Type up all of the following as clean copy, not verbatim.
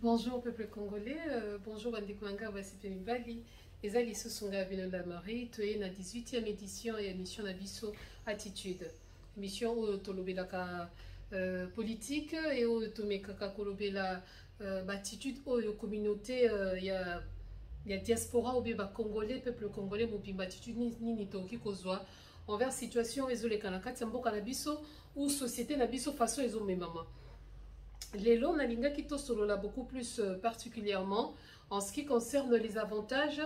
Bonjour peuple congolais, bonjour Bandekwanga Wasipe Mibali. Ezali Sosunga Vinola Marie, tu es la 18e édition et émission de Bisso Attitude. Émission où tolobelaka politique et où tomekaka kolobela attitude où communauté il y a diaspora ou bien congolais, peuple congolais mobimba attitude ni toki kozwa envers situation ezole kanakati mboka na biso ou société na biso façon ezomemama. Lelo nalinga kito solola beaucoup plus particulièrement en ce qui concerne les avantages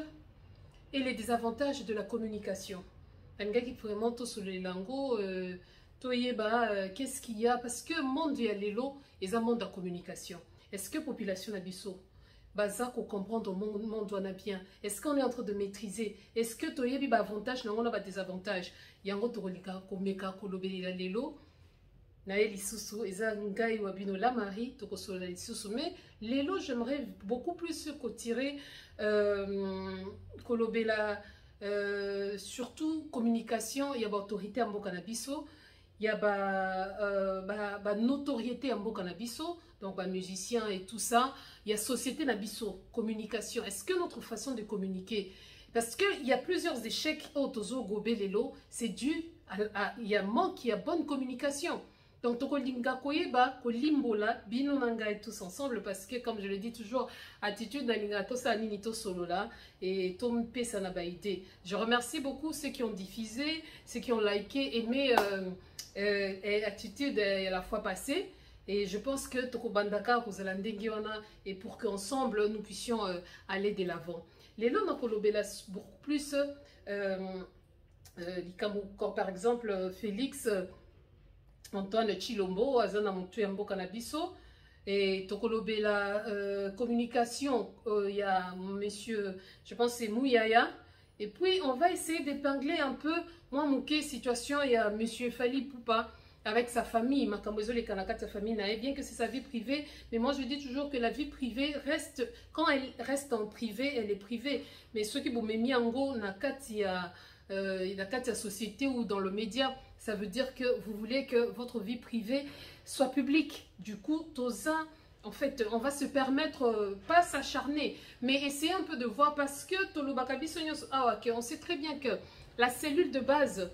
et les désavantages de la communication. Nalinga qui vraiment to solo lango qu'est-ce qu'il y a parce que monde ya lelo est un monde de communication. Est-ce que population na biso baza ko comprendre monde wana bien? Est-ce qu'on est en train de maîtriser? Est-ce que toyebi ba avantage na ngona ba désavantage? Yango to kolika ko meka ko lobelela lelo. Naël Isusu, Eza Ngai Wabino la Marie, Tokosola Isusu, mais Lelo, j'aimerais beaucoup plus tirer Kolobela, surtout communication, il y a autorité en Bokanabiso, il y a notoriété en Bokanabiso, donc musiciens et tout ça, il y a société Nabiso, communication. Est-ce que notre façon de communiquer, parce qu'il y a plusieurs échecs au Tozo Gobé Lelo, c'est dû il y a manque, il y a bonne communication. Donc, tokolinga koyeba kolimbola bino nanga et tous ensemble parce que comme je le dis toujours, attitude nalinga tosa nini to solo là et tompe ça n'a pas idée. Je remercie beaucoup ceux qui ont diffusé, ceux qui ont liké, aimé attitude à la fois passée et je pense que toko bandaka kozalandengiona et pour qu'ensemble nous puissions aller de l'avant. Les lois nakolobela beaucoup plus par exemple Félix Antoine Chilombo, Azana Moutou Mboka Nabiso, et Tokolobela communication, il y a monsieur, je pense c'est Mouyaya, et puis on va essayer d'épingler un peu, moi Mouké, situation, il y a monsieur Fali Poupa, avec sa famille, Makambozo les Kanaka, sa famille, bien que c'est sa vie privée, mais moi je dis toujours que la vie privée reste, quand elle reste en privé, elle est privée, mais ceux qui vous mis en gros, Nakati a la société ou dans le média, ça veut dire que vous voulez que votre vie privée soit publique. Du coup, Tosa, en fait, on va se permettre, pas s'acharner, mais essayer un peu de voir parce que on sait très bien que la cellule de base,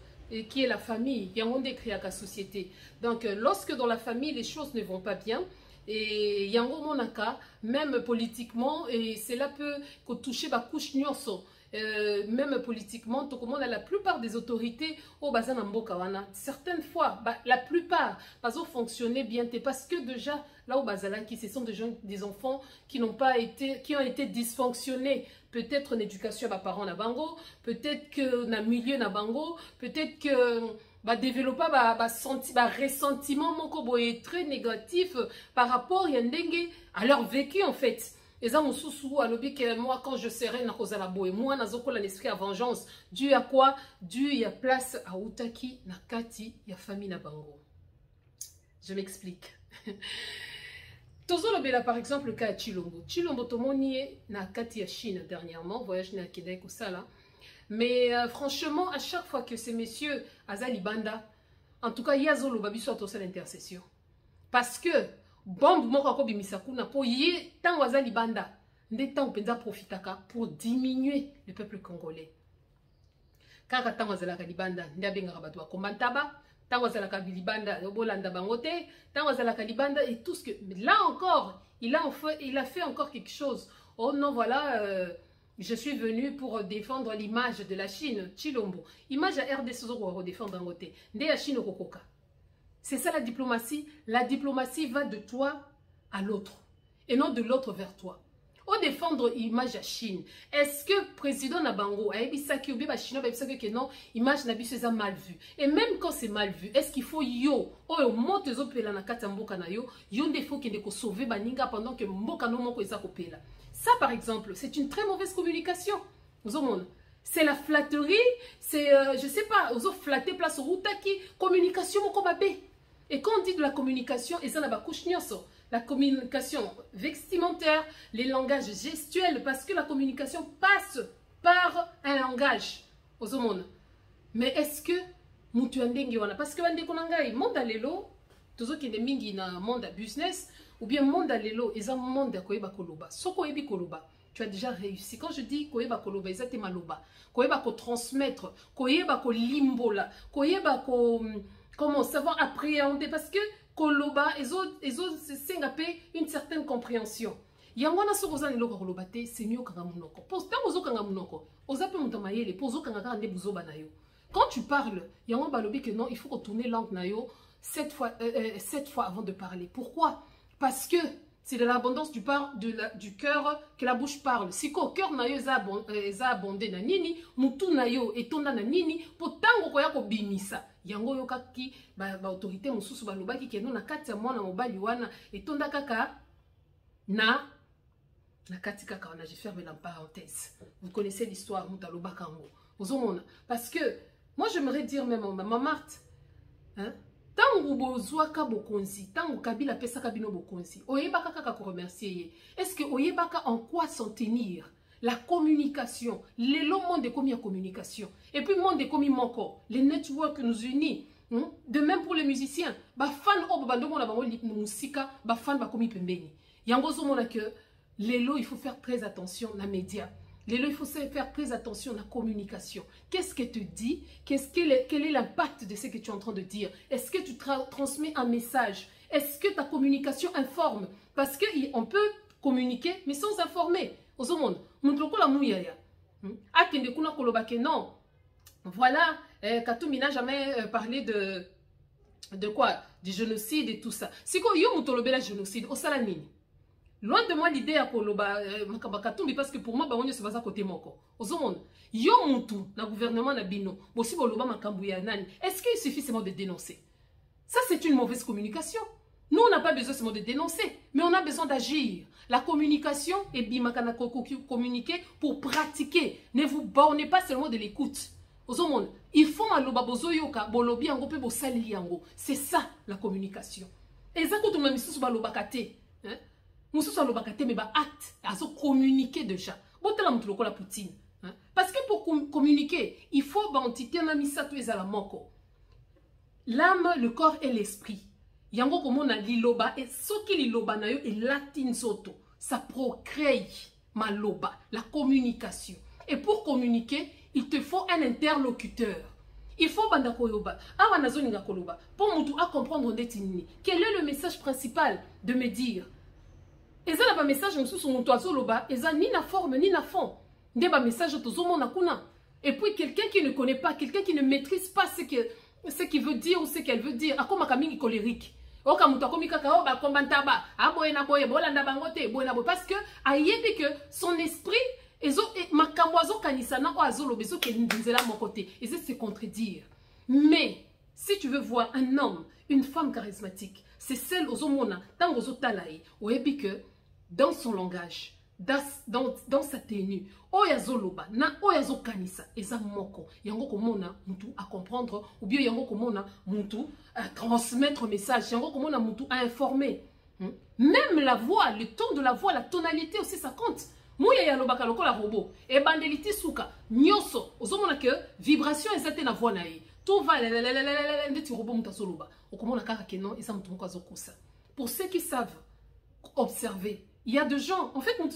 qui est la famille, il y a un décrit à la société. Donc, lorsque dans la famille, les choses ne vont pas bien, et il y a un monaka, même politiquement, et cela peut toucher ma couche nyonso. Même politiquement, tout le monde, la plupart des autorités au Bazan Mbokawana, certaines fois, la plupart, pas au fonctionner bien, parce que déjà, là au Bazalaki, ce sont des enfants qui n'ont pas été, qui ont été dysfonctionnés. Peut-être une éducation à parents na bango, peut-être que na milieu na bango, peut-être que développer ressentiment moko est très négatif par rapport à leur vécu en fait. Et ça, moi, quand je serai dans la boue, moi, dans l'esprit à vengeance, dû à quoi? Dû à place à Outaki, Nakati, il y a famille na bango. Je m'explique. Tozo Lobela, par exemple, le cas à Chilombo. Chilombo, Tomoni, Nakati à Chine dernièrement, voyage na Québec ou ça là. Mais franchement, à chaque fois que ces messieurs, Azali Banda, en tout cas, Yazolo Babiso a l'intercession. Parce que, bombe moko ko bimisakuna po ye tant wazali banda nde tant penza profitaka pour diminuer le peuple congolais. Kaka tant wazala ka libanda ndabenga bato komantaba, tant wazala ka libanda bolanda bangote, tant wazala ka libanda et tout ce que mais là encore, il a fait encore quelque chose. Oh non voilà je suis venu pour défendre l'image de la Chine, Chilombo. Image à RDC pour défendre bangote. Nde ya Chine kokoka. C'est ça la diplomatie. La diplomatie va de toi à l'autre. Et non de l'autre vers toi. Au défendre l'image à Chine. Est-ce que le président Nabango a dit ça que non, l'image n'a pas mal vu. Et même quand c'est mal vu, est-ce qu'il faut yo, oh monte zo pela na kata mboka na yo, yo ndefo qui ne sauver baninga pendant que mboka no moko eza ko pela. Ça par exemple, c'est une très mauvaise communication. C'est la flatterie, c'est je sais pas, ozo flatter place routaki, communication moko babé. Et quand on dit de la communication, et ça n'a pas couche la communication vestimentaire, les langages gestuels, parce que la communication passe par un langage aux hommes. Mais est-ce que nous tu parce que monde alelo, tout ce qui est mingi na monde business, ou bien monde à l'élo, ils ont monde à koyeba koloba. Soko ebi koloba, tu as déjà réussi. Quand je dis koyeba koloba, ils ont maloba. Koyeba ko transmettre, koyeba ko limbola, koyeba ko comment savoir appréhender parce que koloba, ils ont s'engapé une certaine compréhension. Yangwana sokoza ni loko koloba te, c'est mieux kanga munoko. Pose tant ozo kanga munoko, ozape mutamayele, pose kanga kande buzoba na yo. Quand tu parles, Yangon Balobi que non, il faut retourner langue nayo 7 fois avant de parler. Pourquoi? Parce que c'est de l'abondance du cœur que la bouche parle. Si ko cœur nayo eza abondé na nini, mutu nayo etonda na nini, potango koya ko bimisa. Yango yoka ki ba autorité mususu balobaki ke non na kati ya mwana mobali wana etonda kaka na kati kaka wana, j'ai fermé la parenthèse. Vous connaissez l'histoire mutaloba kango. Parce que moi, j'aimerais dire même, maman Marthe, hein, tant que bozwaka bokonzi, tant que kabila pesa kabino bokonzi, oyebaka kaka ko remercier. Est-ce que oyebaka en quoi s'en tenir? La communication, les longs mondes de commis communication, et puis monde de commis moko, les networks nous unissent. De même pour les musiciens, ba fan o bandomo na bango musika, ba fan ba commis pembeni. Yango zo mona que lelo il faut faire très attention na média. Il faut faire très attention à la communication. Qu'est-ce que tu dis? Quel est l'impact de ce que tu es en train de dire? Est-ce que tu transmets un message? Est-ce que ta communication informe? Parce qu'on peut communiquer, mais sans informer. Au monde, non. Voilà, Katoumi n'a jamais parlé de quoi? Du génocide et tout ça. Si vous avez un génocide, au Salamine. Loin de moi l'idée à Koloba Makatumbi parce que pour moi on se basa côté moko. Ozomon, yo mutu na gouvernement na bino, bosi boloba makambuya nani. Est-ce qu'il suffit seulement de dénoncer? Ça c'est une mauvaise communication. Nous on n'a pas besoin seulement de dénoncer, mais on a besoin d'agir. La communication et bimakana communiquer pour pratiquer. Ne vous bornez pas seulement de l'écoute. Ozomon, il faut maloba bozo yoka bolobi yango pe bosali yango. C'est ça la communication. Et ça quand on m'a mis sous baloba kate, hein? Nous sommes mais acte à se communiquer déjà. La poutine. Parce que pour communiquer, il faut l'âme, le corps et l'esprit. Yango komona liloba et soki liloba na yo et latin soto. Ça procrée maloba, la communication. Et pour communiquer, il te faut un interlocuteur. Il faut bandako yoba. Awanazo nga koloba. Pour mutu à comprendre ndetini. Quel est le message principal de me dire? Et ça n'a pas message sur mon toit loba, et ça ni la forme ni la fond. N'est pas message tout mon akuna. Et puis quelqu'un qui ne connaît pas, quelqu'un qui ne maîtrise pas ce qu'il veut dire ou ce qu'elle veut dire, akoma kamini colérique. Oka mutakomi kaka ba kombantaba, aboyena boye bolanda bangote, boyena boye parce que ayebe que son esprit ezo makambozo kanisana o azolo bezo ke ndinzela mon côté. Et c'est se contredire. Mais si tu veux voir un homme, une femme charismatique, c'est celle aux homona, dans aux otalaï, au épi que dans son langage, dans sa tenue, oyazoloba, na oyazo kanisa, eza moko, yango komona mutu à comprendre, ou bien yango komona mutu à transmettre message, yango komona mutu à informer. Même la voix, le ton de la voix, la tonalité aussi ça compte. Mouya yalobaka lokola robot, e bandeliti suka, nyoso, ozomona que vibration ezate na voix nae. Tout va, ndeti robot mutasoloba. Pour ceux qui savent observer, il y a des gens, en fait, en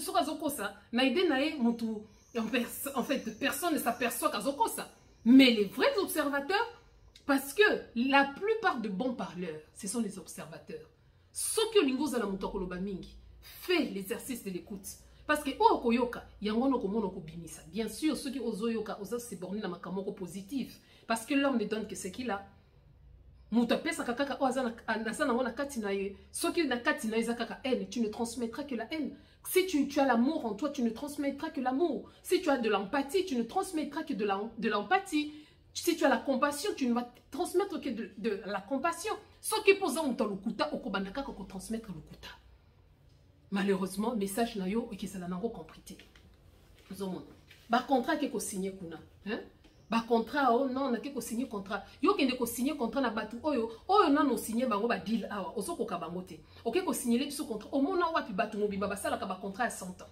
fait, personne ne s'aperçoit qu'à ça. Mais les vrais observateurs, parce que la plupart de bons parleurs, ce sont les observateurs. Ceux qui ont fait l'exercice de l'écoute. Parce que bien sûr, ceux qui osent se borner dans ma positif. Parce que l'homme ne donne que ce qu'il a. Tu ne transmettras que la haine. Si tu as l'amour en toi, tu ne transmettras que l'amour. Si tu as de l'empathie, tu ne transmettras que de l'empathie. Si tu as la compassion, tu ne vas transmettre que de la compassion. Ce qui pose en toi le kuta, okobandaka ko transmettre le kuta. Malheureusement, message nayo et que ça n'a pas compris. Ba contrat que ko signé kuna, hein? Ba contrat oh non, na ke ko signé contrat. Yo kende ko signé contrat na batu oyo na no signé bango ba deal awa, osoko ka bango te. OK ko signé le biso contrat. Au mona wapi batu mobimba ba sala ka ba contrat à 100 ans.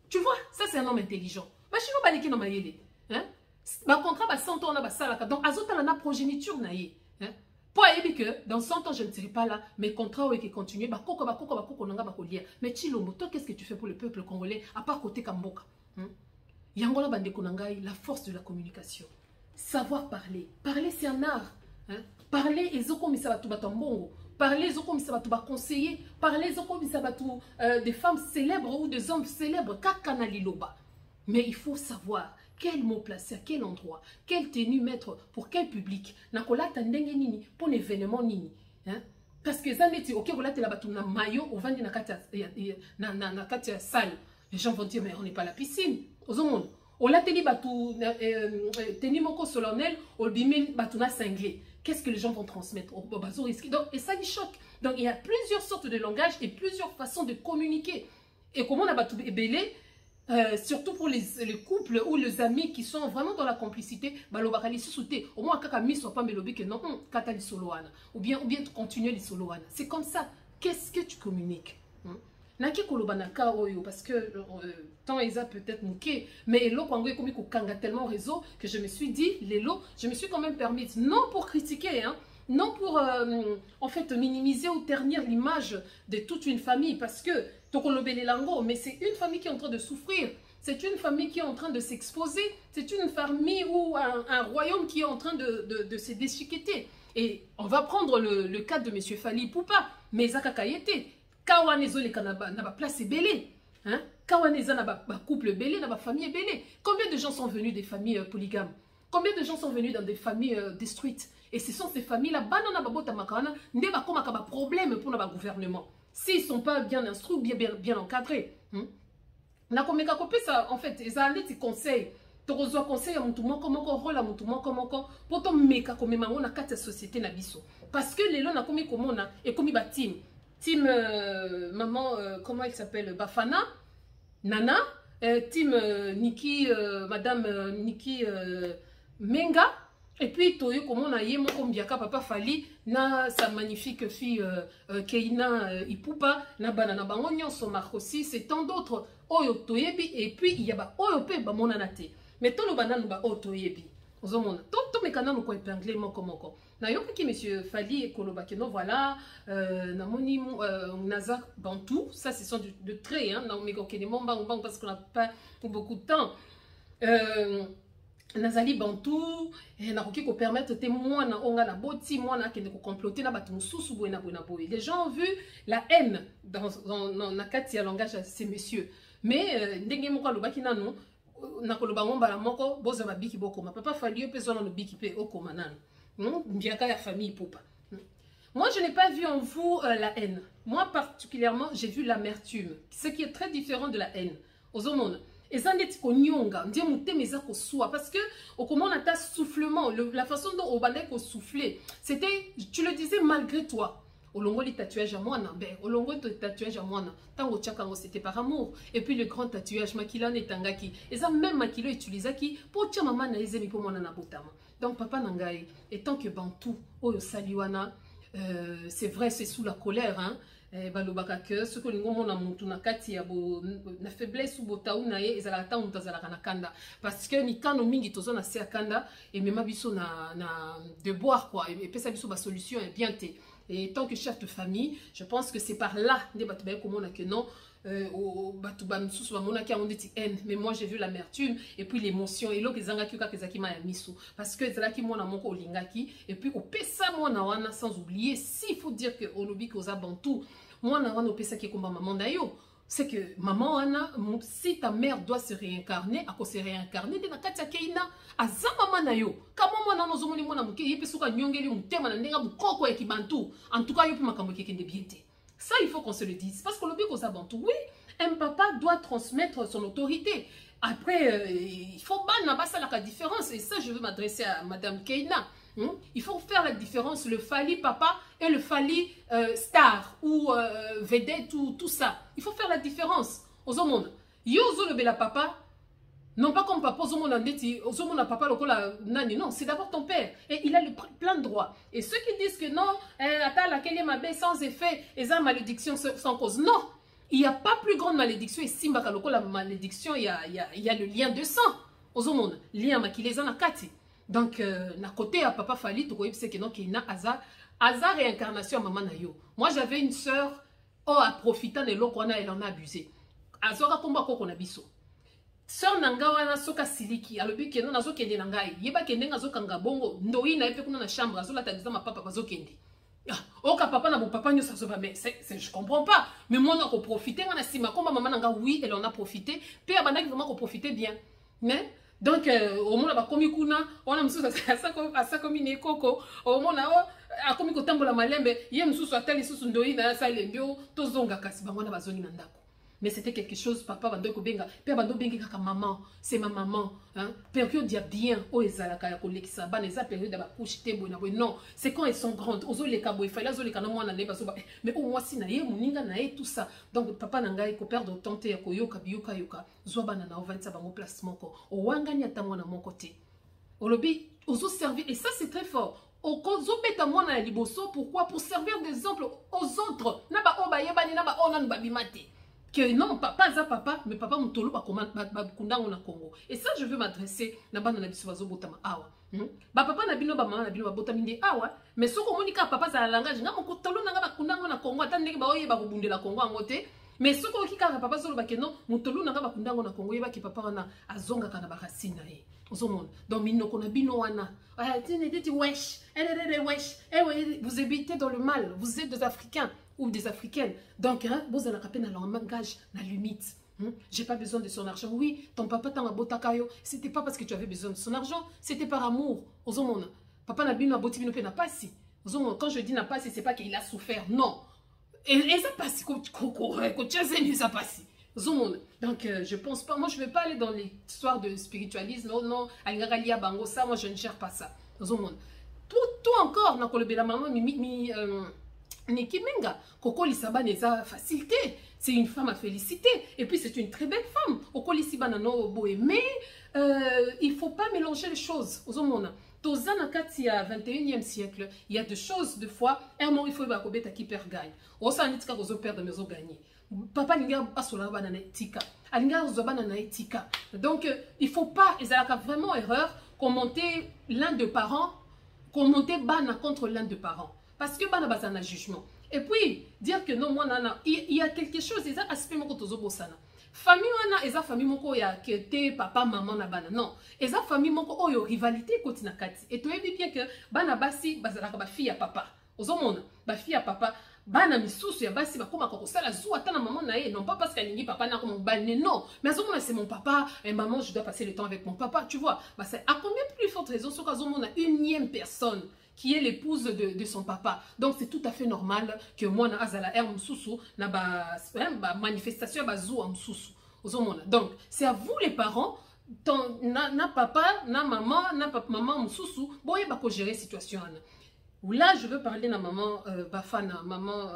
Tu vois, ça c'est un homme intelligent. Ba chino ba leki na mayele, hein? Ba contrat ba 100 ans na ba sala ka. Donc azota na progéniture na ye, hein? Pour aider que dans 100 ans, je ne serai pas là, mes contrats qui continuent, mais Chilombo, toi, qu'est-ce que tu fais pour le peuple congolais, à part côté Kamboka? Yangola Bande Konangai, la force de la communication. Savoir parler. Parler, c'est un art. Parler, et Zoko Misabatu Batambongo. Parler, Zoko Misabatu conseiller. Parler, Zoko Misabatu des femmes célèbres ou des hommes célèbres. Kakanaliloba. Mais il faut savoir quel mot placer, à quel endroit, quelle tenue mettre pour quel public. Nakola Tandenge Nini, pour un événement Nini. Parce que ça n'est pas ok, voilà, tu as un maillot, au vent de la salle. Les gens vont dire, mais on n'est pas à la piscine. Aux hommes, on l'a tenu tenu mon solennel, on le bimé batuna cinglé. Qu'est-ce que les gens vont transmettre? Donc, et ça, il choque. Donc, il y a plusieurs sortes de langage et plusieurs façons de communiquer. Et comment on a battu belé, surtout pour les couples ou les amis qui sont vraiment dans la complicité, au moins, Kakami soit pas mélobé que non, Katali Soloana. Ou bien continuer les Soloana. C'est comme ça. Qu'est-ce que tu communiques? Naki kolobanaka oyo parce que tant Eza peut-être mouké mais Elo Kwango est comme kanga tellement réseau que je me suis dit Lelo je me suis quand même permise non pour critiquer hein, non pour en fait minimiser ou ternir l'image de toute une famille parce que Tokolobele Lango mais c'est une famille qui est en train de souffrir, c'est une famille qui est en train de s'exposer, c'est une famille ou un royaume qui est en train de se déchiqueter. Et on va prendre le cas de monsieur Fally Ipupa mais Zaka Kayete Kawanezo na ba place belé, hein? Kawaneza na ba couple belé, na ba famille belé. Combien de gens sont venus des familles polygames? Combien de gens sont venus dans des familles détruites? Et ce sont ces familles-là, banana babota makana, ne ba koma kaba problème pour le gouvernement. S'ils sont pas bien instruits, bien encadrés. Na komeka kopé ça en fait, ils ont des conseils. Torozo conseil à mutu moko moko rôle à mutu moko moko pour ton meka comme mango na kata société na biso. Parce que les lois na komi komona et komi ba team. Team maman, comment elle s'appelle? Bafana, Nana, team Niki, madame Niki Menga, et puis Toyo, comment on a yé, mon kombiaka, papa Fally, na sa magnifique fille Keina Ipupa, na banana bangonyon, son marque aussi, c'est tant d'autres, Oyo Toyebi, et puis il y a ba Oyope, ba monanate. Mais tout le banane ba Otoyebi. Tout mes canaux nous épinglé moko. Nayoki qui monsieur Fally et Kolobakeno voilà namoni Naza Bantou ça ce sont de traits hein naomeko kenemo bang parce qu'on n'a pas beaucoup de temps Nazali Bantou et nakoki ko permettre témoin na onga na boti moi na kende ko comploter na batu mususu boena boy. Les gens ont vu la haine dans na kati ya langage à ces messieurs mais ndenge moko lobaki nanu nakoloba ngomba moko boza babiki boko ma papa Fally pe zona no biki pe okoma nanu. Biaka la famille Poupa. Moi, je n'ai pas vu en vous la haine. Moi, particulièrement, j'ai vu l'amertume. Ce qui est très différent de la haine. Aux hommes, et ça n'est qu'au nyonga. On dit monter mes actes soit parce que au comment on a ta soufflement, la façon dont on va souffler, c'était, tu le disais malgré toi. Au longo les tatouages à moi, au longo de tatouages à moi, tant au tchakango c'était par amour. Et puis le grand tatouage makila et tangaki. Et ça même makilo utilisé qui pour tia maman na ezemi pour moi na botama. Donc papa Nangaï, et tant que Bantou, Oyo Saliwana, c'est vrai, c'est sous la colère, hein. Balobaka que ce que l'ingomon na muntu na kati ya bo na faiblesse ou botaou na ye ezala ta mutazala kana kanda parce que ni kano mingi tozo na se kanda et même biso na de boire quoi et pesa biso ba solution est bien té et tant que chef de famille je pense que c'est par là des batubay comme on a que non au batuba msusu ba mona ki on dit haine mais moi j'ai vu l'amertume et puis l'émotion et lo kezanga ki ka kezaki ma ya miso parce que ezalaki mona moko olingaki et puis au pesa mona wana sans oublier s'il faut dire que olobi koza bantu mona wana opesa ki komba maman dayo c'est que maman wana si ta mère doit se réincarner à se réincarner de na kati ya keina aza maman nayo kama mwana nozomoni mona muke yepe suka nyongeli mutema na ndenga bukoko ya kibantu en tout cas yo pe makambo kekende bien te. Ça, il faut qu'on se le dise. Parce que le bico Zabantou, oui, un papa doit transmettre son autorité. Après, il faut pas la différence. Et ça, je veux m'adresser à Madame Keina. Il faut faire la différence, le Fally papa et le Fally star ou vedette ou tout ça. Il faut faire la différence. Aux hommes, yozo le bela papa. Non pas comme papa, papa non, c'est d'abord ton père. Et il a le plein de droits. Et ceux qui disent que non, laquelle est ma belle sans effet, et ça, malédiction sans cause. Non, il n'y a pas plus grande malédiction. Et si la malédiction, il y a le lien de sang. Aux hommes, lien makileza na kati. Donc, na côté à papa Fally, tu vois, c'est que non, qu'il n'a aza Hasard réincarnation maman na yo. Moi j'avais une sœur, oh a profité de l'eau qu'on a, elle en a abusé. Azora komba ko na biso. Sœur nanga wana soka siliki, alobi kendo nazo kende nangai. Yeba kende ngazo kanga bongo, ndoi na epe kuna na chambre, azola tagiza ma papa bazo kende. Oka papa na bon papa nyo sazo ba mais je comprends pas. Mais moi on a profité on a sima komba maman nanga oui, elle en a profité. Puis abandaki vraiment ko profiter bien. Mais donc au moins ba komi kuna, on a msusu asa komi ne koko. Au moins na a komi ko tambola malembe, ye msusu atali susu ndoi na sa lembio to zonga kasi bango na bazoni na ndako. Mais c'était quelque chose, papa, bando ko benga, père bando benga kaka maman, c'est ma maman, hein. Période dia bien, oh ezalaka ya kolekisa, ba neza période ba couche tembo na non, c'est quand elles sont grandes, ozo le kabo il fallait ozo le kana mwana ne bazo ba, mais au moins si na ye muninga na ye tout ça. Donc papa nanga ko perdre tante ya ko yoka biyoka yoka, zo bana na ovantsa bango placement ko, o wangani ata mwana mon côté. Olobi ozo servir et ça c'est très fort. Okozo beta mwana ya liboso, pourquoi? Pour servir d'exemple aux autres. Na ba oba yebani na ba onan babimate. Que non, papa za papa, mais papa mutolo ba kundango na Congo. Et ça, je veux m'adresser na bana na biso bazo botama awa. Ba papa na bino ba mama na bino ba botama ndi awa, mais soko monika papa za langage nga mukotolo na ba kundango na Congo, ata ndenge ba oye ba kubundela Congo angote. Mais soko kika papa zolo ba keno mutolo na ba kundango na Congo yeba ki papa wana azonga kana ba racine na ye. Donc minoko na bino wana. Wesh, vous habitez dans le mal, vous êtes des Africains ou des Africaines. Donc, vous avez un langage, la limite. J'ai pas besoin de son argent. Oui, ton papa t'a botakayo. C'était pas parce que tu avais besoin de son argent, c'était par amour. Papa n'a bino boti bino pe n'a pas si. Quand je dis n'a pas si, c'est pas qu'il a souffert, non. Et ça passe, ça passe. Donc, je pense pas, moi je ne vais pas aller dans l'histoire de spiritualisme, non, non, ça, moi je ne gère pas ça. Tout encore, la maman, Nikimenga, Koko Lisaba neza facilité, c'est une femme à féliciter, et puis c'est une très belle femme. Koko Lisaba nano boé, mais il ne faut pas mélanger les choses. Tozana kati ya 21e siècle, il y a des choses, des fois, il faut que qui perd gagne. Osa nitika kozo perdre mais gagner. Papa linga asola bana na etika. Alinga zobana na etika. Donc il faut pas, ils ont vraiment erreur, commenter l'un des parents, commenter bana contre l'un des parents. Parce que bana bazana jugement. Et puis dire que non moi nana, il y a quelque chose, ils ont aspect moko tozo bosana. Famille wana eza famille moko ya kete papa maman na bana non eza famille moko oyo rivalité kotina kati et toi bien que bana basi bazalaka ba fille ya papa ozomona ba fille ya papa bana misusu ya basi bakoma ko sala zu ata na maman na ye non pas parce qu'elle ningi papa na ko mobali non mais azomona c'est mon papa et maman je dois passer le temps avec mon papa tu vois bah c'est à combien plus forte raison sur azomona unième personne qui est l'épouse de son papa. Donc c'est tout à fait normal que moi na azala er msusu na ba manifestation ba zou msusu. Donc c'est à vous les parents na papa na maman na papa maman msusu boye ba ko gérer situation ana. Là je veux parler na maman bafana maman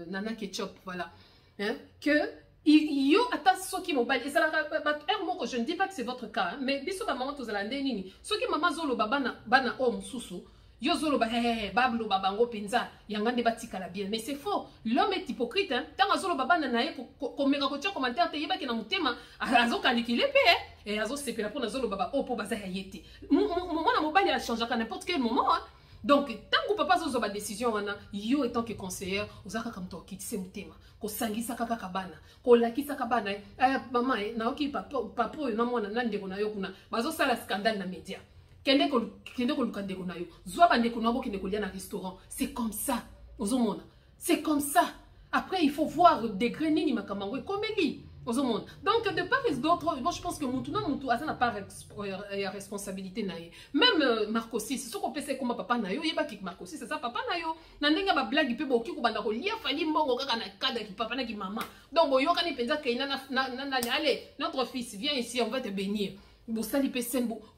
nana ketchup voilà. Hein que yo ata soki mobile et ça je ne dis pas que c'est votre cas hein, mais biso ba maman tozala ndenini soki maman zolo bana o msusu yo zolo ba bablo babango penza yanga nde batikala bien mais c'est faux l'homme est hypocrite hein tanga zolo babana na ye ko mega ko tia commentaire te yeba ke na mutema azo kalikile pe et azo sepela pour na zolo baba opo baza ya yete mona mobali a changer à n'importe quel moment hein. Donc tant que papa zozo ba décision wana yo étant que conseillère ozaka comme to kitise mutema ko sangisa kaka kabana ko lakisa kabana maman na oki papa na mwana na ndeko na yo kuna bazo sala scandale na média. C'est comme ça. C'est comme ça. Après, il faut voir des grenines comme Eli. Donc, de part et d'autre, moi je pense que Moutouna n'a pas responsabilité. Même Marc aussi, c'est ce qu'on peut faire comme papa Nayo, il y a pas Marc aussi, c'est ça, papa Nayo. Nandenga ba blague, il peut beaucoup de choses, il y a fallu mbongo kaka na kada qui papa na qui maman. Donc, il y a quand il allez, notre fils, viens ici, on va te bénir. Vous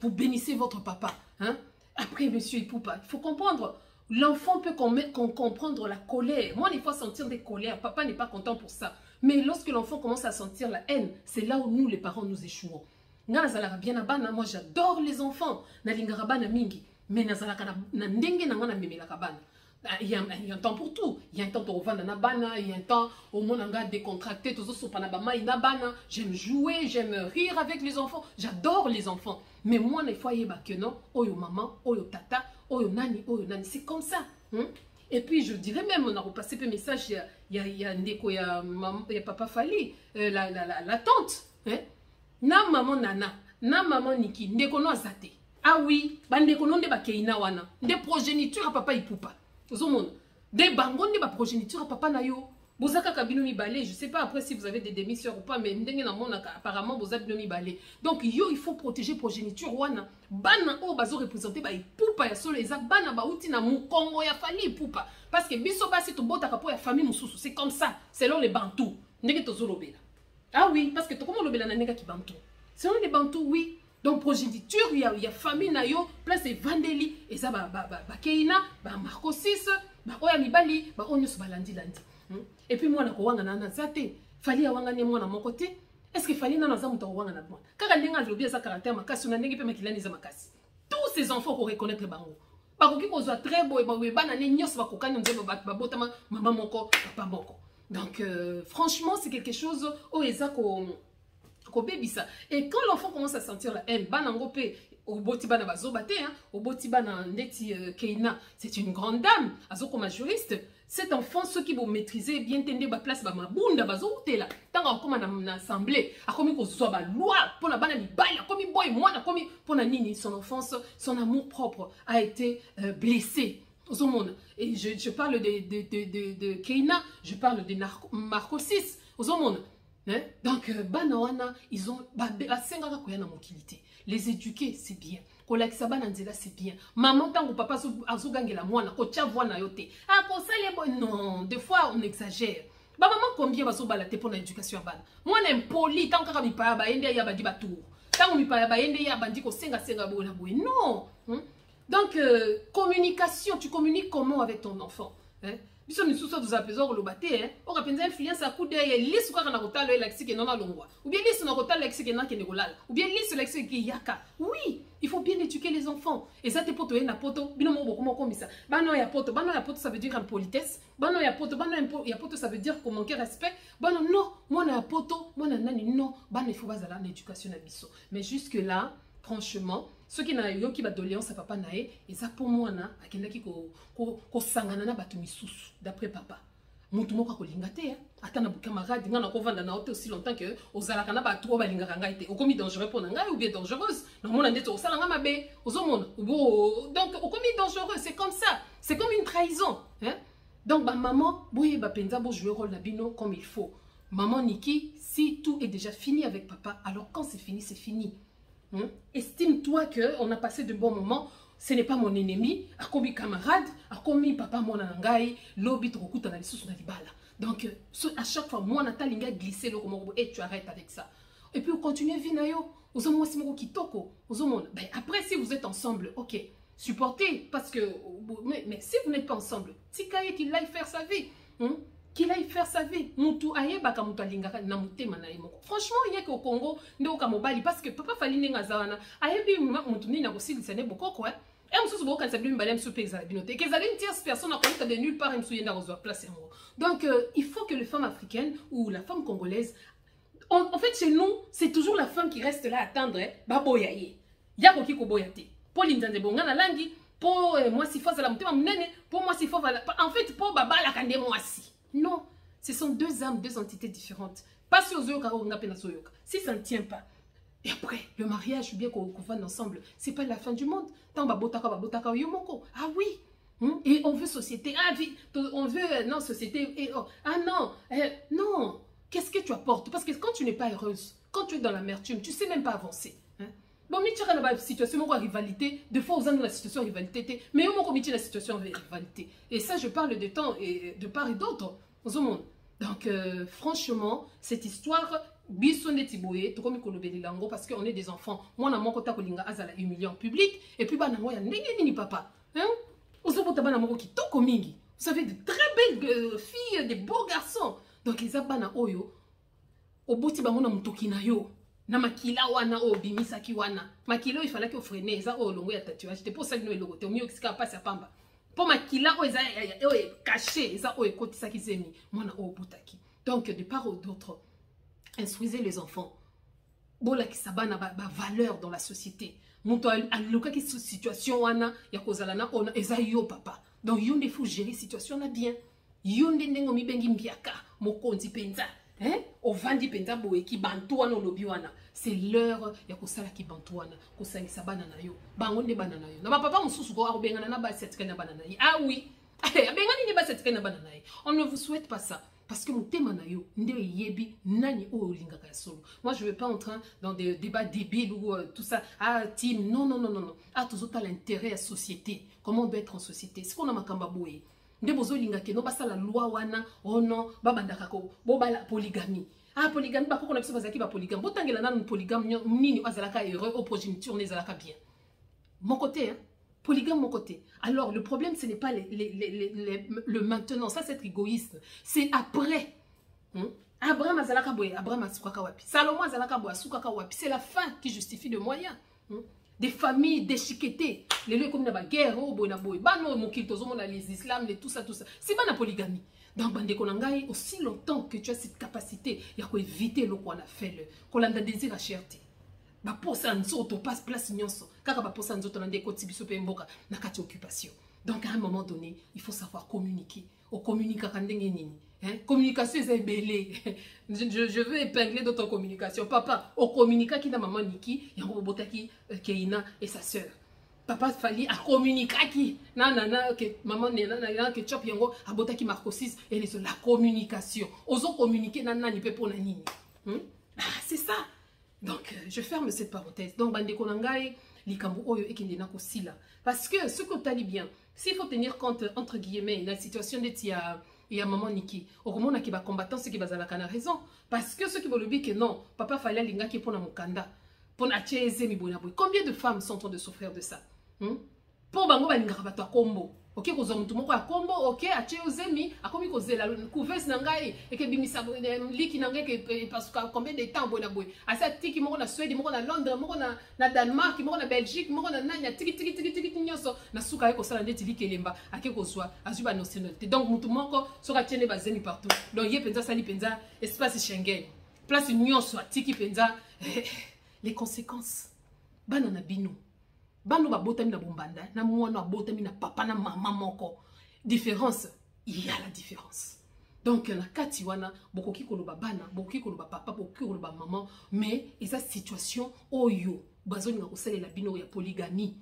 bénissez votre papa. Hein? Après, monsieur Ipoupa, il faut comprendre. L'enfant peut comprendre la colère. Moi, il faut sentir des colères. Papa n'est pas content pour ça. Mais lorsque l'enfant commence à sentir la haine, c'est là où nous, les parents, nous échouons. Moi, j'adore les enfants. Mais il y a un temps pour tout. Il y a un temps pour vendre na bana, il y a un temps au monde en décontracté, j'aime jouer, j'aime rire avec les enfants. J'adore les enfants. Mais moi, les fois, il y a que non, oyo maman, oyo tata, oyo nani, c'est comme ça. Et puis je dirais même, on a repassé un message, il y a Ndeko, il y a Papa Fali, la tante, hein? Na maman Nana, na maman Niki, Ndeko no azate. Ah oui, Ndeko no nde ba keina wana, nde progéniture à papa Ipupa. Ozomona, de bango nde ba progéniture à papa na yo. Bozaka kabino mi balé, je sais pas après si vous avez des demi-sœurs ou pas, mais ndenge na mona apparemment bozaka bino mi balé. Donc yo il faut protéger progéniture wana. Bana o bazo représenter ba Ipupa ya solo eza bana ba uti na mukongo ya fali Ipupa. Parce que biso basi to bota kapo ya famille mususu, c'est comme ça, selon les Bantous. Ndenge to zolobela. Ah oui, parce que to comment lobela na nega ki Bantou. Selon les Bantous, oui. Donc progéniture, il y a famille na yo, place Vandeli, et ça ba Keina, ba Marco 6, ba Oya Mibali, ba Onyos balandi landi. Et puis moi na ko wanga na zate, fali ya wanga ne moi na mon côté. Est-ce que fali na na zamu to wanga na moi? Kaka ndenga lobi sa caractère makasi na ndenge pe makilani za makasi. Tous ces enfants ko reconnaître bango. Ba ko ki ko zo très beau et ba na ne nyos ba ko kanya nzebo ba botama mama moko papa moko. Donc franchement, c'est quelque chose au eza ko bébisa. Et quand l'enfant commence à sentir la haine, banangope au botibana bazobate, hein, au botibana ndeti Keina, c'est une grande dame, azoko ma juriste. Cet enfant, ceux qui vont maîtriser bien tendre ba place ba mabunda bazoute là. Tant comme na assemblée, a commis ko soit ba loi pour la bana libali, a commis boy moi, a commis pour la nini, son enfance, son amour propre a été blessé. Au monde. Et je parle de Keina, je parle de Marco 6, au monde. Hein? Donc, banawana, ils ont les éduquer, c'est bien. C'est bien. Maman, tant que papa azogangela mwana, ko tia voix na yote. Ah, ko sale non, des fois on exagère. Ba maman combien va balate pour l'éducation à bana. Moi impoli tant que mi pa ba ende ya bandi batour. Tant mi pa ba ende ya bandi ko senga bola boy. Non. Donc communication, tu communiques comment avec ton enfant, hein? Biso ni suso dos apesor lo bate, hein? O kapenza influence a coup d'œil lisu kwa na kotalo elexi ke nona longwa. Ou bien lisu na kotalo elexi ke na ke nekolala. Ou bien lisu elexi ke yaka. Oui, il faut bien éduquer les enfants. Et ça te poto na poto, bino mo boko mo komisa. Bano ya poto ça veut dire impolitesse. Bano ya poto ça veut dire qu'on manque respect. Bano non, moi na poto, moi na nani non, bano il faut bazala na éducation na biso. Mais jusque là, franchement, ceux qui n'ont pas d'alliance à papa nae, et ça pour moi na, akenda ki ko sangana na batu misusu d'après papa. Mutu moko ko lingate, hein. Ata na bu camarade nga na ko vanda na hotel aussi longtemps que ozalaka na batu ba lingaka ngai te. Okomi dangereux pour ngai ou bien dangereuse. Na mona ndeto osalanga mabe, ozomona. Donc okomi dangereux, c'est comme ça. C'est comme une trahison, hein. Donc ba maman, boye ba penza bo jouer rôle na bino comme il faut. Maman Niki, si tout est déjà fini avec papa, alors quand c'est fini, c'est fini. Estime-toi qu'on a passé de bons moments. Ce n'est pas mon ennemi. A commis camarade, a commis papa mon anangai, lobby trokuta na lisusu na libala. Donc à chaque fois moi na talinga glisser le komo et tu arrêtes avec ça. Et puis vous continuez vinayo. Ozomo simoko kitoko. Ozomo. Ben après si vous êtes ensemble, OK, supportez parce que mais si vous n'êtes pas ensemble, tikaye qu'il aille faire sa vie. Qu'il aille faire sa vie. Mutu ayebaka mutu alingaka na mutema na yemoko. Franchement, il y a qu'au Congo, ndo kamobali parce que papa fali nenga zawana. Ayebi mutu ni na kosilisa ne bokoko, hein. Et on se voit quand ça lui m'balem sur pays à la binote. Que ça une tierce personne a connu de nulle part une souillée dans la place. Donc il faut que les femmes africaines ou la femme congolaise, en fait chez nous, c'est toujours la femme qui reste là à attendre, hein. Baboyaye. Yako kiko boyate. Pour l'inzande bonga na langi, pour moi si faut la mutema mnene, pour moi si faut en fait pour baba la kande moi si. Non, ce sont deux âmes, deux entités différentes. Pas si si ça ne tient pas. Et après, le mariage, bien qu'on va ensemble, c'est pas la fin du monde. Tant babotaka yomoko. Ah oui. Et on veut société. Ah oui. On veut non société. Et, oh, ah non. Non. Qu'est-ce que tu apportes? Parce que quand tu n'es pas heureuse, quand tu es dans l'amertume, tu sais même pas avancer. Bon, mais tu as une situation de rivalité. Des fois, vous avez la situation de rivalité. Mais au moins, la situation de rivalité. Et ça, je parle de temps et de part et d'autre. Donc, franchement, cette histoire, parce qu'on est des enfants. Moi, mon côté, je suis humilié en public. Et puis, je suis papa. Vous avez de très belles filles, des beaux garçons. Donc, les abana oyo, au bout de la na makila wana o bimisaki wana makilo il fallait que freiner eza o longo ya tatouage c'était pour ça que nous logo te mieux que passe à pamba pour makila o eza caché eza o ekotisaki zemi mwana o butaki. Donc de part ou d'autre, instruisez les enfants bola ki sabana ba valeur dans la société. Muto aluka ki situation wana ya kozala na ona eza yo papa Donc, il faut gérer la situation là bien. Yonde ndengo mi bengi mbiaka mokonzi penza. Hein? Au vandi penza boe ki bantuana lobiwana. C'est l'heure ya kosala ki bantuana. Kosangisa banana yo. Bangonde banana yo. Na ba papa mususu ko arubengana na ba setkana banana yi. Ah oui. Abengani ni ba setkana banana yi. On ne vous souhaite pas ça. Parce que mon thème yo, yebi nani o lingaka solo. Moi je ne veux pas entrer dans des débats débiles ou tout ça. Ah team, non non non non non. Ah tout ça l'intérêt à la société. Comment on doit être en société. C'est qu'on a makamba boye. Nde bozo lingaka no basa la loi wana oh non babandaka ko bo bala polygamie. Ah polygamie ba ko na biso bazaki ba polygamie. Botangela nanu polygamie nini azalaka heureux au progéniture ne zalaka bien. Mon côté hein. Polygame mon côté. Alors, le problème, ce n'est pas le maintenant. Ça, c'est être égoïste. C'est après. Abraham azalaka boye, Abraham asukaka wapi. Salomon azalaka boye, asukaka wapi. C'est la fin qui justifie le moyen. Des familles déchiquetées. Les lieux comme la guerre, oh boy na boy. Bano mokito zomona les islam, les tout ça. C'est pas la polygamie. Dans bande konangai, aussi longtemps que tu as cette capacité, il y a quoi éviter le qu'on a fait, qu'on a désir à cherté. Ba posa nzoto passe place nyonso kaka ba posa nzoto na ndeko tibiso pe mboka na kati occupation. Donc à un moment donné, il faut savoir communiquer. O communique kandenge nini. Hein? Communication c'est belé. Je veux épingler d'autres communications. Papa, o communique qui na maman Niki, yango botaki Keina et sa sœur. Papa fallait à communiquer qui na que maman na que chop yango abotaki Marco 6 et la communication. Oso communiquer na ni pe pona nini. Ah, c'est ça. Donc, je ferme cette parenthèse. Donc, bande konangai, likambo oyo ekindena ko sila. Parce que ce que tu as dit bien, s'il faut tenir compte, entre guillemets, la situation de tia, il y a maman Niki, au moment qui va combattre, ceux qui va à la raison. Parce que ceux qui vont le dire que non, papa fallait linga qui pour na mukanda, pour na cheze mi bonaboy. Combien de femmes sont en train de souffrir de ça? Pour bango ba linga ba to kombo. Ok, ko zomutu moko ya kombo, ok, a chezemi, a komi ko zela couveuse nangai et que bimisa liki nangai que parce que combien de temps bonaboy. A ça tiki moko na Suède, moko na Londres, moko na Danemark, moko na Belgique, moko na nanya tiki nyoso na suka ko sala ndeti liki lemba, ake ko swa, azuba nationalité. Donc mutu moko soka tiene bazeni partout. Donc ye penza sali penza espace Schengen. Place nyonso tiki penza les conséquences. Banana bino. Bano ba botami na bombanda, na mwana botami na papa na maman moko. Différence, il y a la différence. Donc na kati wana bokoki koloba bana, bokoki koloba papa, bokoki koloba maman, mais esa situation oyo bazoni nga kosalela bino ya polygamie.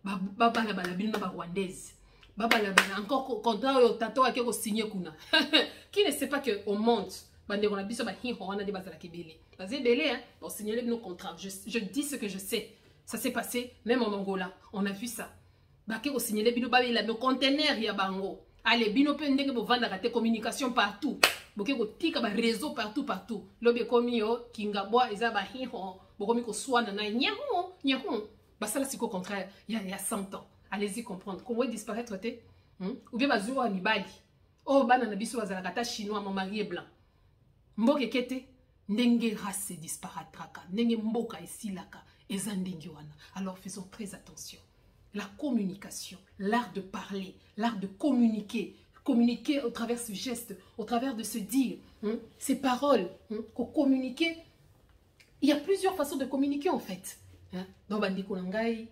Baba la bino na ba rwandaise. Baba la encore contrat oyo tato ake ko signer kuna. Qui ne sait pas que au monde bande on a biso ba hi wana de bazala kebele. Bazé belé hein, pour signer nos contrats. Je dis ce que je sais. Ça s'est passé, même en Angola. On a vu ça. Baké au signalé bino babi la conteneur ya bango. Allez, bino pe ndenge bo vanda kate communication partout. Boké ko tika ba réseau partout. Lobe komi yo kinga boa eza ba hiho, bokomi ko swana na nyahon. Bah ça là c'est au contraire, il y a 100 ans. Allez-y comprendre. Comment disparaître té? Ou bien bazuro mibali. Oh bana na biso bazala kata chinois mon mari est blanc. Mboke kete ndenge race disparaîtra. Ndenge mboka esilaka. Alors faisons très attention. La communication, l'art de parler, l'art de communiquer au travers de ce geste, au travers de se dire, ces paroles, qu'on communiquer. Il y a plusieurs façons de communiquer en fait. Dans Bandiko Nangai,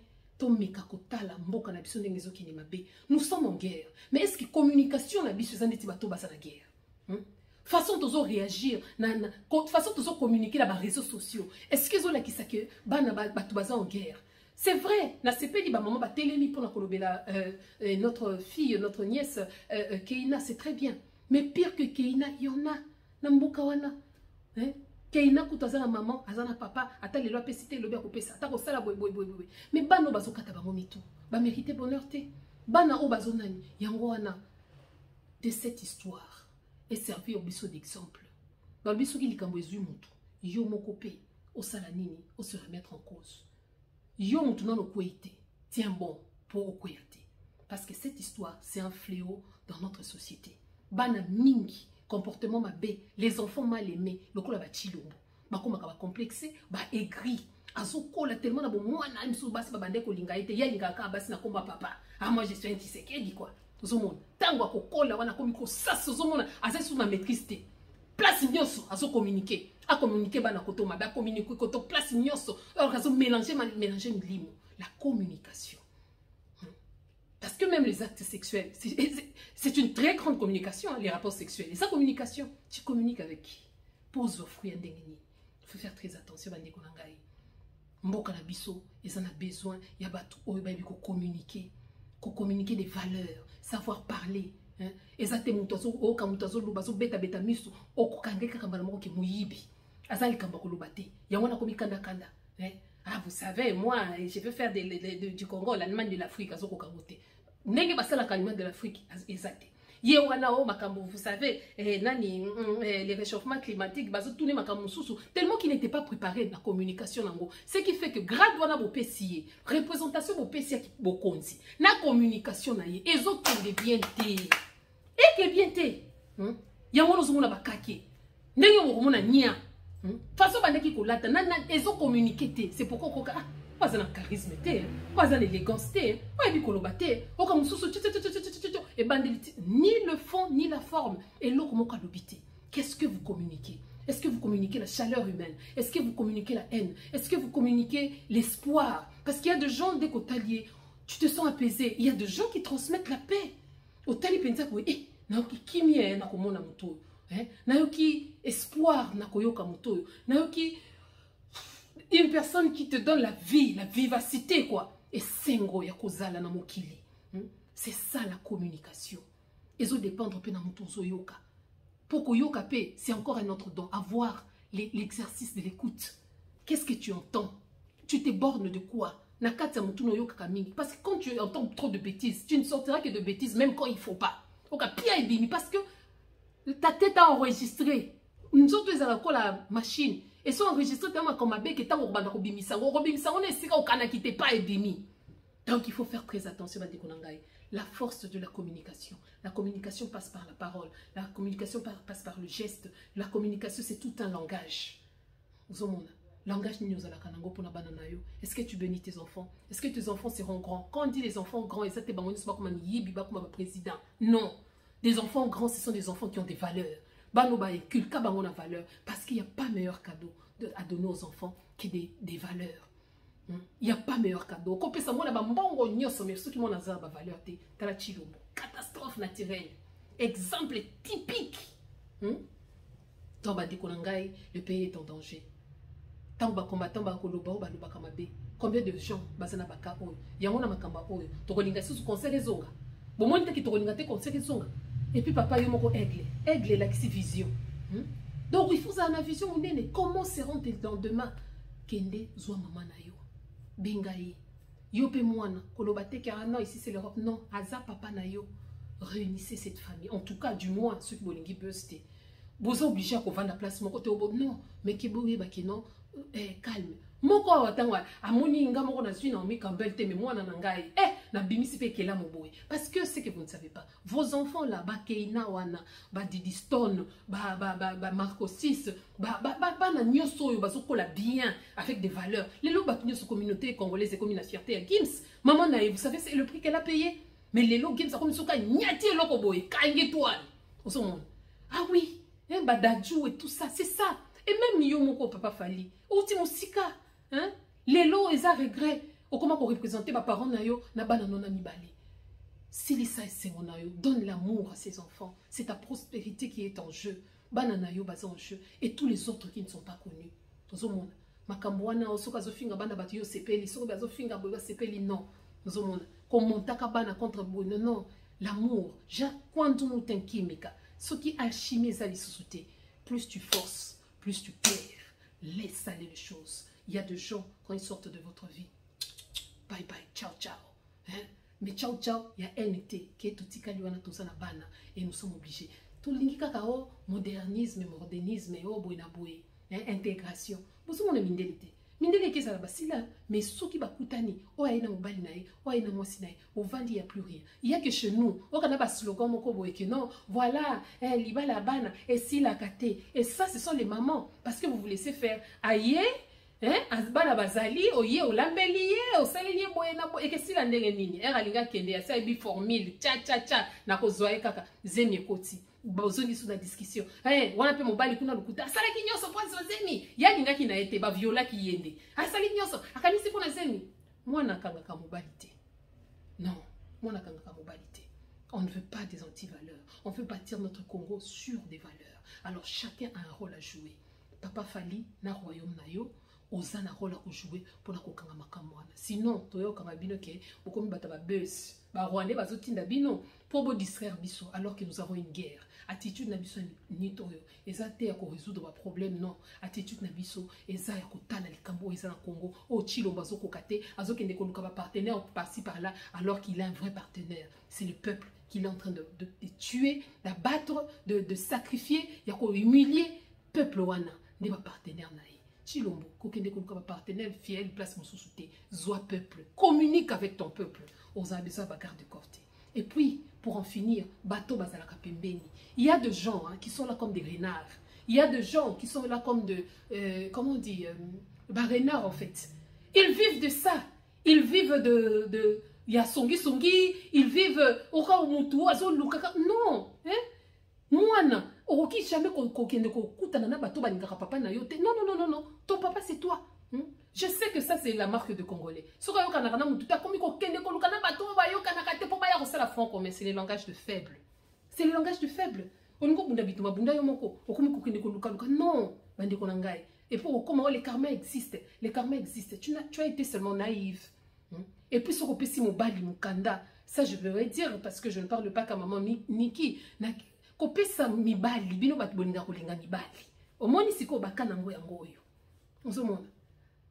nous sommes en guerre. Mais est-ce que communication la biso zandi tibato basa la guerre? Façon de réagir, façon de communiquer dans les réseaux sociaux. Est-ce que vous qui que bana batubaza en guerre? C'est vrai. Na CP dit maman ba télémi pour notre fille, notre nièce Keina, c'est très bien. Mais pire que Keina, il y en a. Nambuka wana. Keina kutazana maman, azana papa, ata le loi pesité le bien couper ça. Ta ko sala boy. Mais bano bazo kata bango mitu. Ba mériter bonheur te. Bana o bazonani yango wana de cette histoire. Et servir au biseau d'exemple. Dans le biseau qui likambo ezumoto, yo mokope, au salanini, au se remettre en cause. Yo mutu non okwete, tiens bon pour okwete. Parce que cette histoire, c'est un fléau dans notre société. Bana mingi, comportement mabé, les enfants mal aimés, le kola ba chilombo, ba koma ba complexé, ba aigri. Azokola tellement na bo mwana imso basi ba bande ko linga ite, ya linga ka basi na komba papa. Ah moi je suis un tisekedi quoi. Tango kokola wana komiko sasa zomona aza sous ma maîtrise te place nyonso azo communiquer a communiquer bana koto mabe a communiquer koto place nyonso alors azo mélanger limo la communication Parce que même les actes sexuels, c'est une très grande communication, hein, les rapports sexuels. Et sa communication, tu communiques avec qui? Pose au fruit Il faut faire très attention. Mboka na biso, ils en ont besoin. Il y a communiquer des valeurs, savoir parler. Ezate mutazo o kamutazo lubazo beta misu o kokangeka kambala moko ke muyibi. Azali kamba kolubate. Ya wana komikanda kanda. Ah, vous savez, moi, je veux faire du Congo, l'Allemagne de l'Afrique, azo kokabote. Nenge basala l'Allemagne de l'Afrique, exact. Yewana o makambo, vous savez, les réchauffements climatiques, bazo tourner makambo susu, tellement qu'ils n'étaient pas préparés dans la communication nango. Ce qui fait que grade wana bo pesier, représentation bo pesier ki bo konzi. Na communication na ye, ezo kende bien te. Et que bien te. Yango zo mona bakake. Ndenge mo komona nia. Façon bandeki kolata na ezo communiquer, c'est pourquoi koka pas un charisme té, pas un élégance té, pas bi kolobate, o comme sous et bandeliti ni le fond ni la forme et l'eau comme kalobité. Qu'est-ce que vous communiquez? Est-ce que vous communiquez la chaleur humaine? Est-ce que vous communiquez la haine? Est-ce que vous communiquez l'espoir? Parce qu'il y a des gens dès qu'au talier, tu te sens apaisé, il y a des gens qui transmettent la paix. Au talier pensa ko na ki mie na komona muto. Nayoki espoir na koyoka moto, nayoki une personne qui te donne la vie, la vivacité quoi. Et sengo ya kozala na mokili. C'est ça la communication. Ezo dépendre pe na moto zo yoka. Pour koyoka pe, c'est encore un autre don, avoir l'exercice de l'écoute. Qu'est-ce que tu entends? Tu te bornes de quoi? Nakata moto no yoka kamingi, parce que quand tu entends trop de bêtises, tu ne sortiras que de bêtises même quand il faut pas. Oka pia ebimi parce que ta tête a enregistré. Nous autres, ils ont la machine. Et sont enregistrés tellement comme un bec et tant qu'on robimisa. On est sûr qu'on n'a quitté pas et bimi. Donc il faut faire très attention à la force de la communication. La communication passe par la parole. La communication passe par le geste. La communication, c'est tout un langage. Langage est-ce que tu bénis tes enfants? Est-ce que tes enfants seront grands? Quand on dit les enfants grands, et ça t'es comme un président. Non. Des enfants grands, ce sont des enfants qui ont des valeurs. Banoba et kulka bango na valeur. Parce qu'il n'y a pas meilleur cadeau à donner aux enfants que des valeurs. Il n'y a pas meilleur cadeau. Quand on a mbongo nyoso, mais ceux qui m'ont azar ba valeur te tala chilombo. Catastrophe naturelle. Exemple typique. Tomba dikonangai, le pays est en danger. Tamba combattant ba koloba ba loba kamabe. Combien de gens bazana baka oyo? Yamona makamba oyo. Tokolinga susu conseil zonga. Bon moi qui tokolinga te conseil zonga. Et puis papa yomoko aigle. Aigle la qui vision. Donc il faut avoir une vision nene. Comment seront-ils dans demain? Kende zwa mama na yo. Bengaye. Yo pe moana. Kolobate car non ici c'est l'Europe. Non. Aza papa na yo. Réunissez cette famille. En tout cas du moins ceux qui bolingi buste. Vous obligés à vendre la place mon côté au bon. Non. Mais qui boue bakino. Calme. Moko watangwa amoni nga moko na zui na mi kambelte mais moi na ngai na bimisi pe kela moboy parce que c'est que vous ne savez pas vos enfants là ba keina wana ba Didistone ba Marco 6 ba na nyoso yo bazokola bien avec des valeurs les lo ba nyoso communauté congolaise comme une fierté à Gims maman na vous savez c'est le prix qu'elle a payé mais les lo Gims comme soka nyati loko boy kangi toile au son monde ah oui ba dadju et tout ça c'est ça et même yo moko papa Fali outi musika. Hein? Les lots, ils ont regret. Ou comment pour représenter ma parent nayo na bananona mibale. Si les sa donne l'amour à ses enfants, c'est ta prospérité qui est en jeu. Bananayo basa en jeu et tous les autres qui ne sont pas connus. Tozomona. Makambwana osoka zofinga bana batiyo sepeli, soka zofinga boba sepeli non. Tozomona. Komontaka bana contre bono non. L'amour, quand nous t'inquimika, ce qui alchimie ça les sociétés, plus tu forces, plus tu perds. Laisse aller les choses. Il y a des gens, quand ils sortent de votre vie, bye bye, ciao ciao. Mais ciao ciao, il y a NT qui est tout tikaliwana tout ça na bana et nous sommes obligés. Tout l'ingika kao modernisme, intégration. Vous savez mon mindelité. Mindelité ça là basila, mais ceux qui bakutani, o aina mobali nae, o aina mwasi nae, au vandi il y a plus rien. Il y a que chez nous, on a pas slogan moko boye que non, voilà, liba la bana et si la kate. Et ça ce sont les mamans parce que vous vous laissez faire. Aïe. Azbala bazali oye olambeli ye osaleli boye na boye ekesi la ndenge nini eralinga kende ya sai bi formule cha na kozwa kaka zemi ekoti bozongi sous la discussion wana pe mobali kuna lukuta asala kinyoso kwa zemi yalinga kina ete ba viola ki yende asali nyoso akanisi kuna zemi mwana kanga ka mobali te non Moi, on ne veut pas des antivaleurs. On veut bâtir notre Congo sur des valeurs. Alors, chacun a un rôle à jouer. Papa Fali, na royaume na yo, oza na rôle à jouer pour la kokanga makamwana. Sinon, toyo kanga bino ke, okomi bataba bus, ba rwandais bazotinda bino, pour vous distraire biso, alors que nous avons une guerre. Attitude na biso ni toyo, eza te ya ko résoudre ba problème, non. Attitude na biso, eza ya kotala likambo, eza na Congo, o chilo bazo kokate, azo kende koluka ba partenaire par-ci par-là, alors qu'il a un vrai partenaire. C'est le peuple qu'il est en train de tuer, d'abattre, de sacrifier, ya ko humilier, peuple wana. Ne pas partenaire naï. Chilombo, kokende koluka ba partenaire fiel, place mon sous-souté. Zoa peuple, communique avec ton peuple. Aux besoin de garde de côté. Et puis, pour en finir, bateau bazalaka pembeni. Il y a des gens hein, qui sont là comme des renards. Il y a des gens qui sont là comme de, comment on dit, renards en fait. Ils vivent de ça. Ils vivent de il y a songi, ils vivent au cas où non, hein? Moi, Oroki jamais papa na yote. Non, non, non, non, non. Ton papa, c'est toi. Je sais que ça, c'est la marque de Congolais. C'est le langage de faible. C'est le langage de faible. Non. Et pour comment les karmas existent. Les karmas existent. Tu as été seulement naïf. Et puis, sur le mobali mukanda, ça, je veux dire, parce que je ne parle pas comme maman Niki. Kopesa mibali bino bat bolinga kolinga mibali omoni siko bakana ngo yango oyo ozomona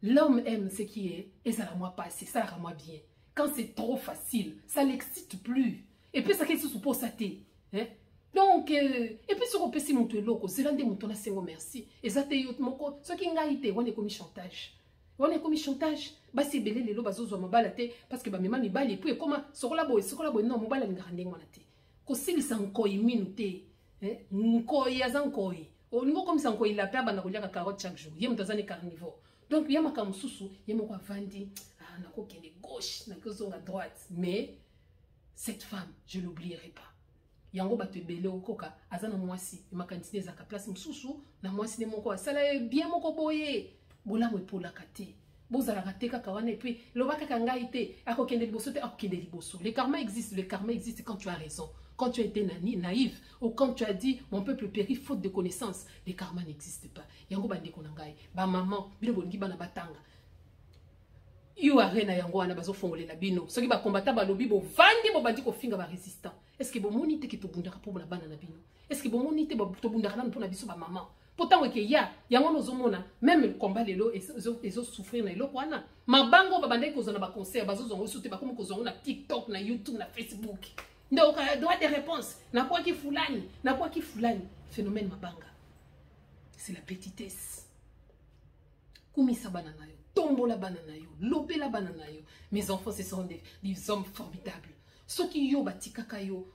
l'homme aime ce qui est et ça la moi passer ça la moi bien quand c'est trop facile ça l'excite plus et puis ça qu'est-ce que pour ça té hein donc et puis sur opesi monto eloko zelande monto na sengo merci et ça té yot moko ce qui ngaite on est comme chantage basi belé lelo bazozo mabala té parce que ba mema mibali et puis comment sokola boy non mobala ngande ngwana té kosilisa nkoi minu te nkoi aza nkoi olingo komisa nkoi la pe bana koliaka carotte chaque jour ye mutazani carnivore donc ya makamususu ye moko avandi nako kende gauche nako zonga droite mais cette femme je l'oublierai pas yango bato ebele okoka aza na mwasi makantine za ka place mususu na mwasi ne moko asala bien moko boye bolamu epolaka te bozalaka te kaka wana et puis lobaka kanga ite akokende liboso te akokende liboso le karma existe quand tu as raison. Quand tu as été naïf, ou quand tu as dit mon peuple périt faute de connaissances, les karma n'existent pas. Yango bandi konangai, ba maman, bino bongi bana batanga. Yo arena yango wana bazo fongole la bino. Soki ba combattant ba lobi bo vandi bo bandi ko finga ba résistant. Est-ce que bo monite ki to bundaka pour la bana na bino? Est-ce que bo monite bo to bundaka na pour na biso ba maman? Pourtant que ya yango nozomona même le combat lelo ezo souffrir na eloko wana. Mabango ba bandi ko zona ba concert bazo zongo soute ba comme ko zongo na TikTok, na YouTube, na Facebook. Donc, droit de réponse. Na quoi qui foulani. Phénomène mabanga. C'est la petitesse. Kumisa banana yo. Tombo la banana yo. Lopé la banana yo. Mes enfants, ce sont des hommes formidables. Ceux qui yo batika kayo.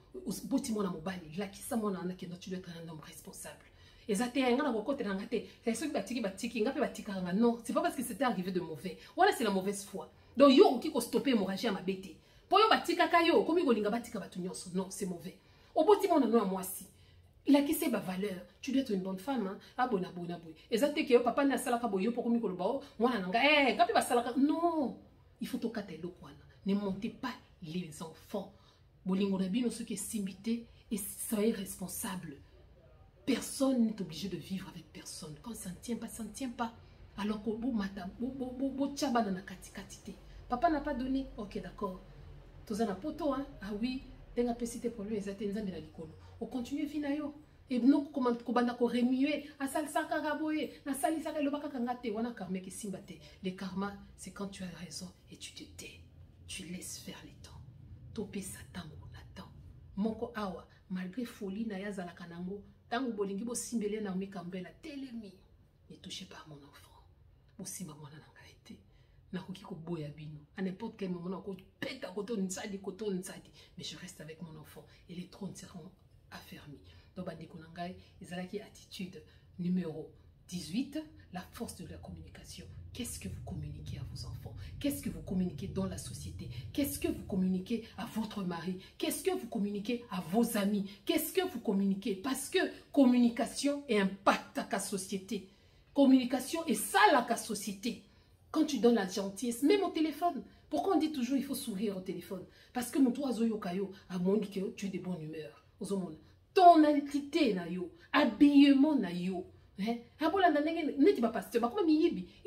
Boti mona mobali. La kisa mona anake. Tu dois être un homme responsable. Et ça t'est un gars côté d'angate. C'est ceux qui batiki. Ngape batika nga. Non, c'est pas parce que c'était arrivé de mauvais. Voilà, c'est la mauvaise foi. Donc, yo qui ko stopper hémorragie à ma bête. Poyo batika kayo, comme il golinga batika batunyoso. Non, c'est mauvais. Au bout de mon moi si. Il a qui c'est ma valeur. Tu dois être une bonne femme, hein. Ah bon. Et ça t'es que papa n'a salaka boyo pour comme il kolba. Moi nanga, kapi ba salaka. Non. Il faut toka te lokwana. Ne montez pas les enfants. Bolingo na bino ceux qui est simbité et soyez responsable. Personne n'est obligé de vivre avec personne. Quand ça ne tient pas, ça ne tient pas. Alors que bo tchabana na kati. Papa n'a pas donné. Ok, d'accord. Tous en poto, hein? Ah oui, d'un apécité pour lui, ils étaient en train on continue finayo. Et nous, comment on remuer, à salsa karaboye, na salisa le baka kangate, wana karma qui simbate. Le karma, c'est quand tu as raison et tu te tais. Tu laisses faire les temps. Topé satango, Nathan. Moko awa, malgré folie, na yaza la kanango, tango bolingi bo simbele na mikambela, telemi. Ne touchez pas mon enfant. Bo simba mwana nanga été. À n'importe quel moment, mais je reste avec mon enfant et les trônes seront affermis. Donc, attitude numéro 18, la force de la communication. Qu'est-ce que vous communiquez à vos enfants? Qu'est-ce que vous communiquez dans la société? Qu'est-ce que vous communiquez à votre mari? Qu'est-ce que vous communiquez à vos amis? Qu'est-ce que vous communiquez? Parce que communication impacte la société. Communication est ça la société. Quand tu donnes la gentillesse, même au téléphone, Pourquoi on dit toujours il faut sourire au téléphone? Parce que mon oiseau yokayo a montré que tu es de bonne humeur. Tonalité na yo, habillement na yo. Il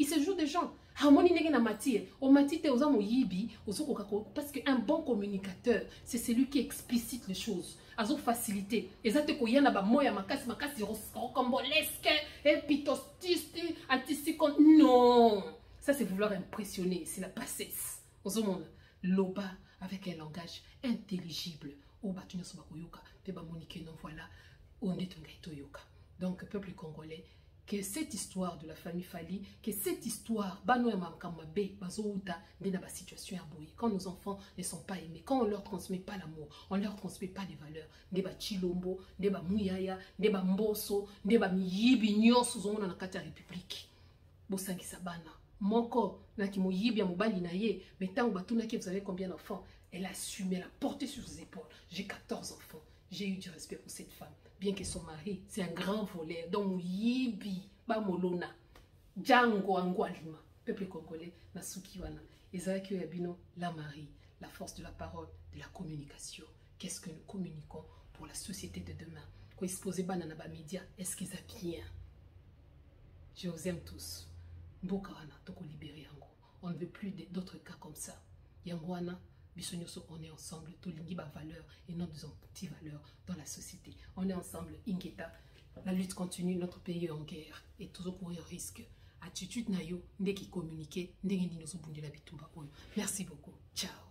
se joue des gens. Parce qu'un bon communicateur, c'est celui qui explicite les choses. Azo facilité. Exacte ko yana ba moya makasi rocambolesque, epitostiste, anticicon. Non. Ça c'est vouloir impressionner, c'est la bassesse. Au monde, loba avec un langage intelligible. Oba tu ne sais pas koyoka, pe ba monique non voilà. On est un gaito yoka. Donc peuple congolais, que cette histoire de la famille Fali, que cette histoire, quand nos enfants ne sont pas aimés, quand on ne leur transmet pas l'amour, on ne leur transmet pas les valeurs, neba chilombo, neba muyaya, neba mboso, neba miyibi nyonso zongo na kati ya république. Bosangi sabana. Moko na ki moyibi ya mobali na ye, mais tant batuna ki vous savez combien d'enfants, elle a assumé, elle a porté sur ses épaules. J'ai 14 enfants. J'ai eu du respect pour cette femme. Bien que son mari, c'est un grand voleur. Donc, yibi, ba molona, django angwalima, peuple congolais, na sukiwana. Ezaki Yabino, la Marie, la force de la parole, de la communication. Qu'est-ce que nous communiquons pour la société de demain? Quand ils se posaient banana ba média, est-ce qu'ils a bien? Je vous aime tous. Mbokawana, toko libéré yango. On ne veut plus d'autres cas comme ça. Yangwana, on est ensemble, tout l'ingi ba valeur et non des anti-valeurs dans la société. On est ensemble, Ingeta. La lutte continue, notre pays est en guerre et toujours courir risque. Attitude na yo, ndeki communiquer, ndeki ninozo bundi la bitumba oyo. Merci beaucoup. Ciao.